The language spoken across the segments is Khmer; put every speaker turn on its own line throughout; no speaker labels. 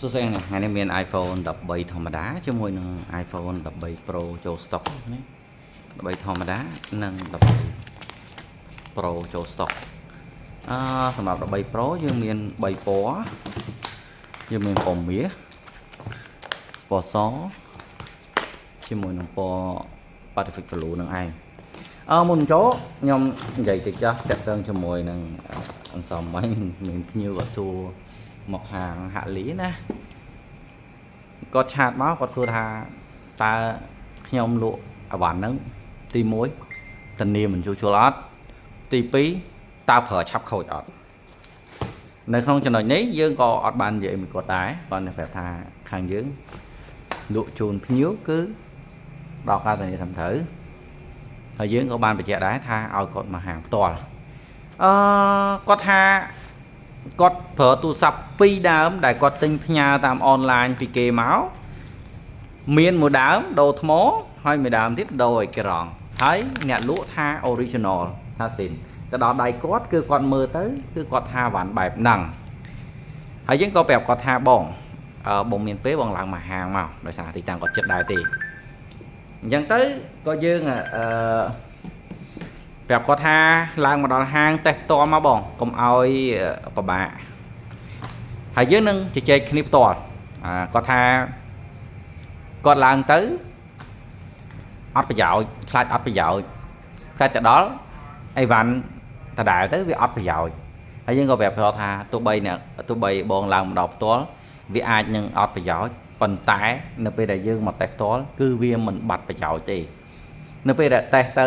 số xe này ngày nay miền iPhone 13 ธรรมดาជាមួយនឹង iPhone 13 Pro ចូល stock នេះ13ធម្មតានិង13 Pro ចូល stock សម្រាប់13 Pro យើងមាន3ពណ៌យើងមានពណ៌មាសពណ៌សជាមួយនឹងពណ៌ Pacific Blue នឹងឯងមុនចូលខ្ញុំនិយាយតិចចាស់តាក់ទងជាមួយនឹងអន្សមមិញមានភ្ញៀវក៏សួរមកខាងហាក់លីណាគាត់ឆាតមកគាត់សួរថាតើខ្ញុំលក់អវ៉ាន់ហ្នឹងទី1ធានាមិនជួសជុលអត់ទី2តើប្រើឆាប់ខូចអត់នៅក្នុងចំណុចនេះយើងក៏អត់បាននិយាយមួយគាត់ដែរគាត់ប្រាប់ថាខាងយើងលក់ជូនភ្ញៀវគឺដល់ការធានាត្រឹមត្រូវហើយយើងក៏បានបញ្ជាក់ដែរថាឲ្យគាត់មកហាងផ្ទាល់គាត់ថាគាត់ប្រើទូរស័ព្ទ2ដើមដែលគាត់ទិញផ្ញើតាមអនឡាញពីគេមកមានមួយដើមដូរថ្មហើយមួយដើមទៀតដូរអេក្រង់ហើយអ្នកលក់ថា original ថាស៊ីនទៅដល់ដៃគាត់គឺគាត់មើលទៅគឺគាត់ថាវ៉ាន់បែបហ្នឹងហើយយើងក៏ប្រាប់គាត់ថាបងមានពេលបងឡើងមកហាងមកដោយសារទីតាំងគាត់ចិត្តដែរទេអញ្ចឹងទៅក៏យើងប្រាប់គាត់ថាឡើងមកដល់ហាងតេស្តផ្ទាល់មកបងកុំឲ្យពិបាកហើយយើងនឹងជជែកគ្នាផ្ទាល់គាត់ថាគាត់ឡើងទៅអត់ប្រយោជន៍ខ្លាចអត់ប្រយោជន៍ខ្លាចទៅដល់អីវ៉ាន់ដដែលទៅវាអត់ប្រយោជន៍ហើយយើងក៏ប្រាប់គាត់ថាទោះបីបងឡើងមកដល់ផ្ទាល់វាអាចនឹងអត់ប្រយោជន៍ប៉ុន្តែនៅពេលដែលយើងមកតេស្តផ្ទាល់គឺវាមិនបាត់ប្រយោជន៍ទេនៅពេលដែលតេស្តទៅ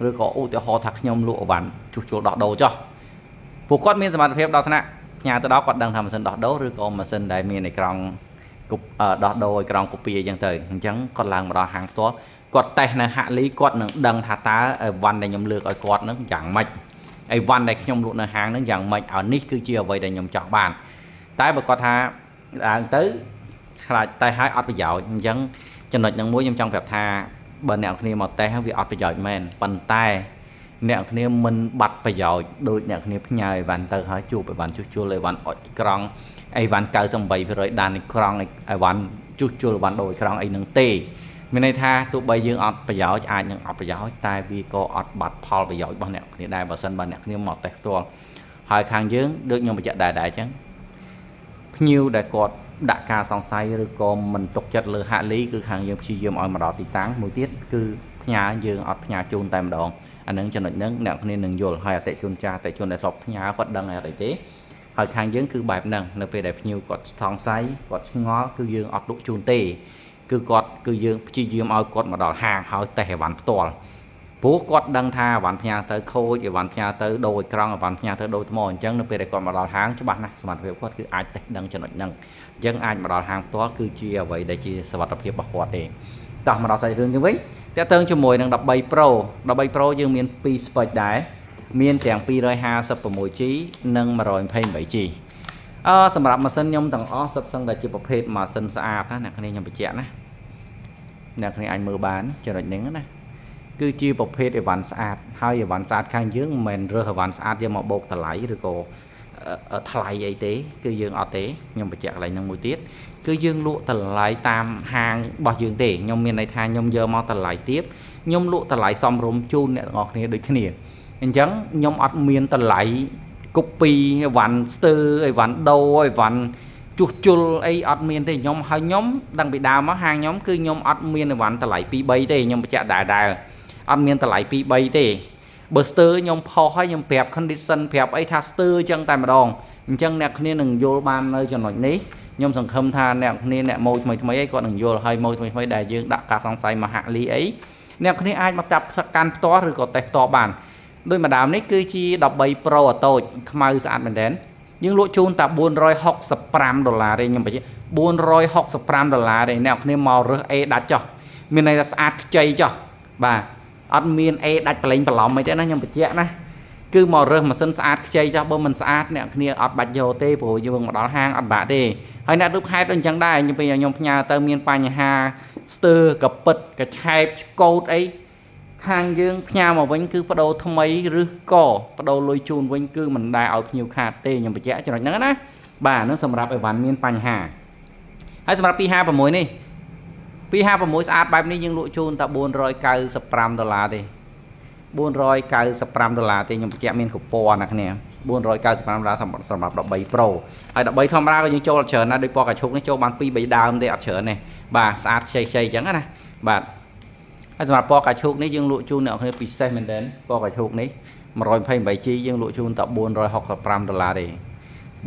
ឬក៏ឧទាហរណ៍ថាខ្ញុំលក់អវ៉ាន់ជួសជុលដោះដូរចុះពួកគាត់មានសមត្ថភាពដល់ថ្នាក់ផ្ញើទៅដល់គាត់ដឹងថាម៉ាស៊ីនដោះដូរឬក៏ម៉ាស៊ីនដែលមានអេក្រង់ដោះដូរអេក្រង់កូពីអញ្ចឹងទៅអញ្ចឹងគាត់ឡើងមកដល់ហាងផ្ទាល់គាត់តេស្តនៅហាក់លីគាត់នឹងដឹងថាតើអីវ៉ាន់ដែលខ្ញុំលើកឲ្យគាត់នឹងយ៉ាងម៉េចអីវ៉ាន់ដែលខ្ញុំលក់នៅហាងនឹងយ៉ាងម៉េចឲ្យនេះគឺជាអ្វីដែលខ្ញុំចង់បានតែបើគាត់ថាឡើងទៅខ្លាចតែឲ្យអត់ប្រយោជន៍អញ្ចឹងចំណុចនឹងមួយខ្ញុំចង់ប្រាប់ថាបើអ្នកគ្នាមកតេស្តវាអត់ប្រយោជន៍មែនប៉ុន្តែអ្នកគ្នាមិនបាត់ប្រយោជន៍ដូចអ្នកគ្នាផ្ញើអីវ៉ាន់ទៅហើយជួបអីវ៉ាន់ជួសជុលអីវ៉ាន់អុចក្រង់អីវ៉ាន់ 98% ដានអេក្រង់អីវ៉ាន់ជួសជុលអីវ៉ាន់ដូរអេក្រង់អីនឹងទេមានន័យថាទោះបីយើងអត់ប្រយោជន៍អាចនឹងអត់ប្រយោជន៍តែវាក៏អត់បាត់ផលប្រយោជន៍របស់អ្នកគ្នាដែរបើសិនបើអ្នកគ្នាមកតេស្តផ្ទាល់ហើយខាងយើងដូចខ្ញុំបញ្ជាក់ដែរអញ្ចឹងភ្ញៀវដែលគាត់ដាក់ការសង្ស័យឬក៏មិនទុកចិត្តលើហាក់លីគឺខាងយើងព្យាយាមឲ្យមកដល់ទីតាំងមួយទៀតគឺផ្ញើយើងអត់ផ្ញើជូនតែម្ដងអានឹងចំណុចហ្នឹងអ្នកគ្នានឹងយល់ហើយអតិជនចាស់អតិជនដែលធ្លាប់ផ្ញើគាត់ដឹងអីទេហើយខាងយើងគឺបែបហ្នឹងនៅពេលដែលភ្ញៀវគាត់សង្ស័យគាត់ឆ្ងល់គឺយើងអត់លក់ជូនទេគឺយើងព្យាយាមឲ្យគាត់មកដល់ហាងហើយតេស្តអីវ៉ាន់ផ្ទាល់ព្រោះគាត់ដឹងថាអីវ៉ាន់ផ្ញើទៅខូចអីវ៉ាន់ផ្ញើទៅដូរអេក្រង់អីវ៉ាន់ផ្ញើទៅដូរថ្មអញ្ចឹងនៅពេលដែលគាត់មកដល់ហាងច្បាស់ណាស់សមត្ថភាពគាត់គឺអាចតេស្តដឹងចំណុចហ្នឹងអញ្ចឹងអាចមកដល់ហាងផ្ទាល់គឺជាអ្វីដែលជាសុវត្ថិភាពរបស់គាត់ទេតោះមកដល់សាច់រឿងយើងវិញតើតើជាមួយនឹង13 Pro 13 Pro យើងមាន2 spec ដែរមានទាំង 256G និង 128G សម្រាប់ម៉ាស៊ីនខ្ញុំទាំងអស់សុទ្ធសឹងតែជាប្រភេទម៉ាស៊ីនស្អាតណាអ្នកគ្នាខ្ញុំបញ្ជាក់ណាអ្នកគ្នាអាចមើលបានចំណុចហ្នឹងណាគឺជាប្រភេទអីវ៉ាន់ស្អាតហើយអីវ៉ាន់ស្អាតខាងយើងមិនមែនរើសអីវ៉ាន់ស្អាតយកមកបូកតម្លៃឬក៏ថ្លៃអីទេគឺយើងអត់ទេខ្ញុំបញ្ជាក់កន្លែងហ្នឹងមួយទៀតគឺយើងលក់តម្លៃតាមហាងរបស់យើងទេខ្ញុំមានន័យថាខ្ញុំយកមកតម្លៃទាបខ្ញុំលក់តម្លៃសមរម្យជូនអ្នកទាំងអស់គ្នាដូចគ្នាអញ្ចឹងខ្ញុំអត់មានតម្លៃកូពីអីវ៉ាន់ស្ទើអីវ៉ាន់ដូអីវ៉ាន់ជួសជុលអីអត់មានទេខ្ញុំតាំងពីដើមមកហាងខ្ញុំគឺខ្ញុំអត់មានអីវ៉ាន់តម្លៃ 2-3 ទេខ្ញុំបញ្ជាក់ដែរអត់មានតម្លៃ 2-3 ទេបើស្ទើខ្ញុំផុសហើយខ្ញុំប្រាប់ condition ប្រាប់អីថាស្ទើអញ្ចឹងតែម្ដងអញ្ចឹងអ្នកគ្នានឹងយល់បាននៅចំណុចនេះខ្ញុំសង្ឃឹមថាអ្នកគ្នាអ្នកម៉ូថ្មីអីគាត់នឹងយល់ហើយម៉ូថ្មីដែលយើងដាក់ការសង្ស័យមកហាក់លីអីអ្នកគ្នាអាចមកចាប់កាន់ផ្ទាល់ឬក៏តេស្តផ្ទាល់បានដោយម្ដងនេះគឺជា13 Pro តូចខ្មៅស្អាតមែនទែនយើងលក់ជូនតែ$465ទេខ្ញុំបញ្ជាក់$465ទេអ្នកគ្នាមករើស A ដាច់ចុះមានន័យថាស្អាតខ្ចីចុះបាទអត់មាន A ដាច់ប្រឡែងប្រឡំអីទេណាខ្ញុំបញ្ជាក់ណាគឺមករើសម៉ាស៊ីនស្អាតខ្ចីចាស់បើមិនស្អាតអ្នកគ្នាអត់បាច់យកទេព្រោះយើងមកដល់ហាងអត់បាក់ទេហើយអ្នករូបខេត្តដូចអញ្ចឹងដែរខ្ញុំពេលខ្ញុំផ្ញើទៅមានបញ្ហាស្ទើកពិតកឆែបឆ្កូតអីខាងយើងផ្ញើមកវិញគឺបដូរថ្មីឬក៏បដូរលុយជូនវិញគឺមិនដែលឲ្យភ្ញៀវខាតទេខ្ញុំបញ្ជាក់ចំណុចហ្នឹងណាបាទនឹងសម្រាប់អីវ៉ាន់មានបញ្ហា ហើយសម្រាប់256នេះ256ស្អាតបែបនេះយើងលក់ជូនតែ$495ទេ$495ទេខ្ញុំបញ្ជាក់មានកពណ៌ណាគ្នា$495សម្រាប់13 Pro ហើយ13ធម្មតាក៏យើងចូលអត់ច្រើនណាដោយពណ៌កាឈូកនេះចូលបាន2 3ដើមទេអត់ច្រើនទេបាទស្អាតខ្ចីៗអញ្ចឹងណាបាទហើយសម្រាប់ពណ៌កាឈូកនេះយើងលក់ជូនអ្នកគ្នាពិសេសមែនទែនពណ៌កាឈូកនេះ 128G យើងលក់ជូនតែ$465ទេ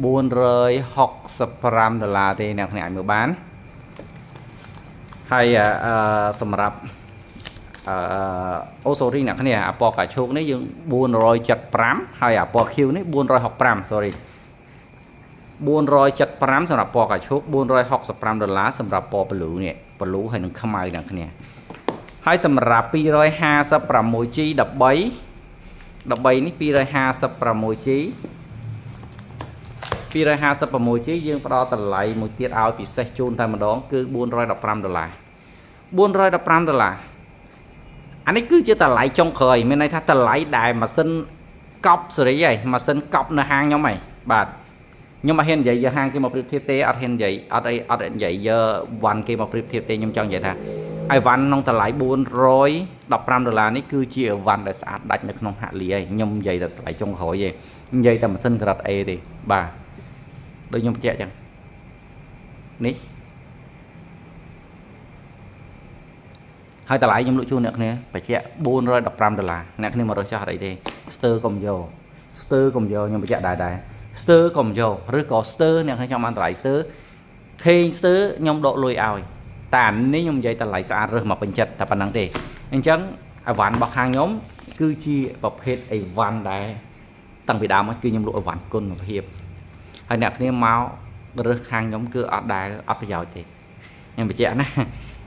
$465ទេអ្នកគ្នាអាចមើលបានហើយសម្រាប់អូសូរីអ្នកគ្នាអាពណ៌កាឈូកនេះយើង475ហើយអាពណ៌ Q នេះ465 sorry 475សម្រាប់ពណ៌កាឈូក$465សម្រាប់ពណ៌ blue នេះ blue ហើយនឹងខ្មៅអ្នកគ្នាហើយសម្រាប់ 256G 13នេះ 256G យើងផ្ដល់តម្លៃមួយទៀតឲ្យពិសេសជូនតែម្ដងគឺ$415 $415អានេះគឺជាតម្លៃចុងក្រោយមានន័យថាតម្លៃដែលម៉ាស៊ីនកប់សេរីហើយម៉ាស៊ីនកប់នៅហាងខ្ញុំហីបាទខ្ញុំអត់ហ៊ាននិយាយយកហាងគេមកប្រៀបធៀបទេអត់ហ៊ាននិយាយអត់និយាយយកវ៉ាន់គេមកប្រៀបធៀបទេខ្ញុំចង់និយាយថាហើយវ៉ាន់ក្នុងតម្លៃ$415នេះគឺជាវ៉ាន់ដែលស្អាតដាច់នៅក្នុងហាក់លីហើយខ្ញុំនិយាយតែតម្លៃចុងក្រោយទេនិយាយតែម៉ាស៊ីនក្រាត់ A ទេបាទដូចខ្ញុំបញ្ជាក់អញ្ចឹងនេះហើយតម្លៃខ្ញុំលក់ជូនអ្នកគ្នាបញ្ជាក់$415អ្នកគ្នាមករើសចាស់អីទេស្ទើកុំយកខ្ញុំបញ្ជាក់ដែរស្ទើកុំយកឬក៏ស្ទើអ្នកគ្នាចង់បានតម្លៃស្ទើខេងស្ទើខ្ញុំដកលុយឲ្យតែអានេះខ្ញុំនិយាយតម្លៃស្អាតរើសមកពេញចិត្តតែប៉ុណ្្នឹងទេអញ្ចឹងអីវ៉ាន់របស់ខាងខ្ញុំគឺជាប្រភេទអីវ៉ាន់ដែលតាំងពីដើមមកគឺខ្ញុំលក់អីវ៉ាន់គុណភាពហើយអ្នកគ្នាមករើសខាងខ្ញុំគឺអត់ប្រយោជន៍ទេខ្ញុំបញ្ជាក់ណា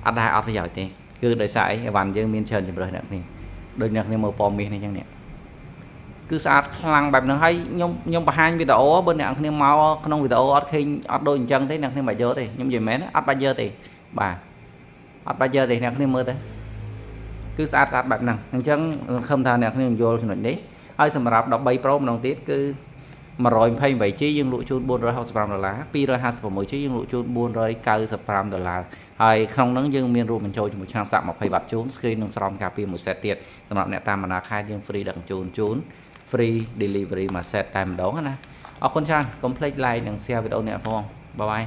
អត់ប្រយោជន៍ទេគឺដោយសារអីវ៉ាន់យើងមានច្រើនជម្រើសអ្នកគ្នាដូចអ្នកគ្នាមើលពណ៌មាសនេះអញ្ចឹងនេះគឺស្អាតខ្លាំងបែបហ្នឹងហើយខ្ញុំបង្ហាញវីដេអូបើអ្នកគ្នាមកក្នុងវីដេអូអត់ឃើញអត់ដូចអញ្ចឹងទេអ្នកគ្នាមិនយកទេខ្ញុំនិយាយមែនអត់បាច់យកទេបាទអត់បាច់យកទេអ្នកគ្នាមើលទៅគឺស្អាតបែបហ្នឹងអញ្ចឹងសង្ឃឹមថាអ្នកគ្នាយល់ចំណុចនេះហើយសម្រាប់13 Pro ម្ដងទៀតគឺ 128G យើងលក់ជូន$465 256G យើងលក់ជូន$495ហើយក្នុងហ្នឹងយើងមានរួមបញ្ចូលជាមួយឆ្នាំងសាក់20 W ជូន screen និងស្រោមការពារមួយ set ទៀតសម្រាប់អ្នកតាមបណ្ដាខេត្តយើង free ដឹកជូន free delivery មួយ set តែម្ដងណាអរគុណច្រើនកុំភ្លេច like និង share វីដេអូនេះផងបាយបាយ